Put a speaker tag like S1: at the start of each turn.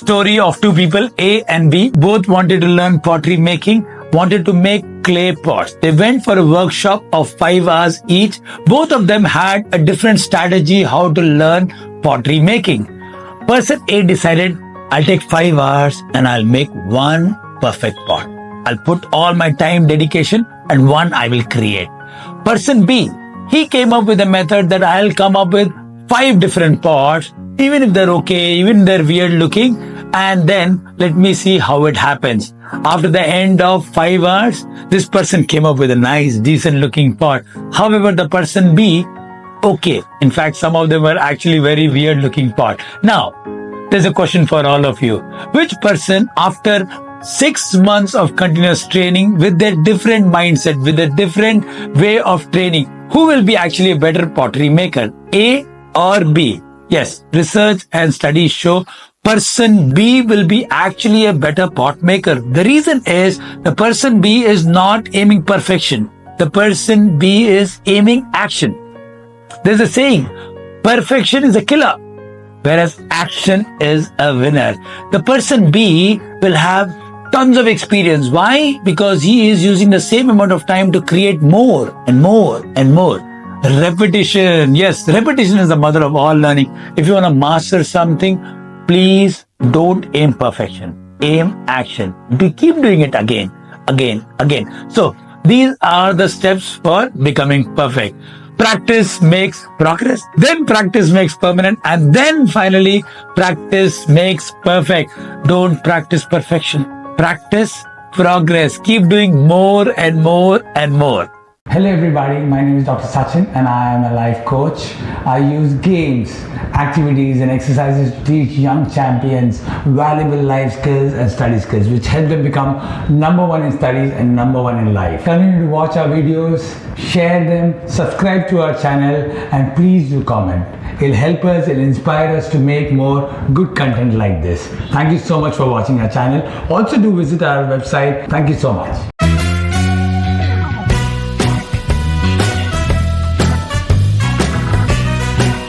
S1: story of two people, A and B. Both wanted to learn pottery making, wanted to make clay pots. They went for a workshop of 5 hours each. Both of them had a different strategy how to learn pottery making. Person A decided, I'll take 5 hours and I'll make one perfect pot. I'll put all my time, dedication, and one I will create. Person B, he came up with a method that I'll come up with 5 different pots, even if they're okay, even if they're weird looking, and then let me see how it happens. After the end of 5 hours, this person came up with a nice, decent looking pot. However, the person B, okay. In fact, some of them were actually very weird looking pot. Now, there's a question for all of you. Which person, after 6 months of continuous training with their different mindset, with a different way of training, who will be actually a better pottery maker? A or B? Yes, research and studies show person B will be actually a better pot maker. The reason is the person B is not aiming perfection. The person B is aiming action. There's a saying, perfection is a killer, whereas action is a winner. The person B will have tons of experience. Why? Because he is using the same amount of time to create more and more and more. Repetition. Yes, repetition is the mother of all learning. If you want to master something, please don't aim perfection. Aim action. Keep doing it again. So these are the steps for becoming perfect. Practice makes progress, then practice makes permanent, and then finally practice makes perfect. Don't practice perfection. Practice progress. Keep doing more and more and more.
S2: Hello everybody, my name is Dr. Sachin and I am a life coach. I use games, activities and exercises to teach young champions valuable life skills and study skills which help them become number one in studies and number one in life. Continue to watch our videos, share them, subscribe to our channel and please do comment. It'll help us, it'll inspire us to make more good content like this. Thank you so much for watching our channel. Also do visit our website. Thank you so much.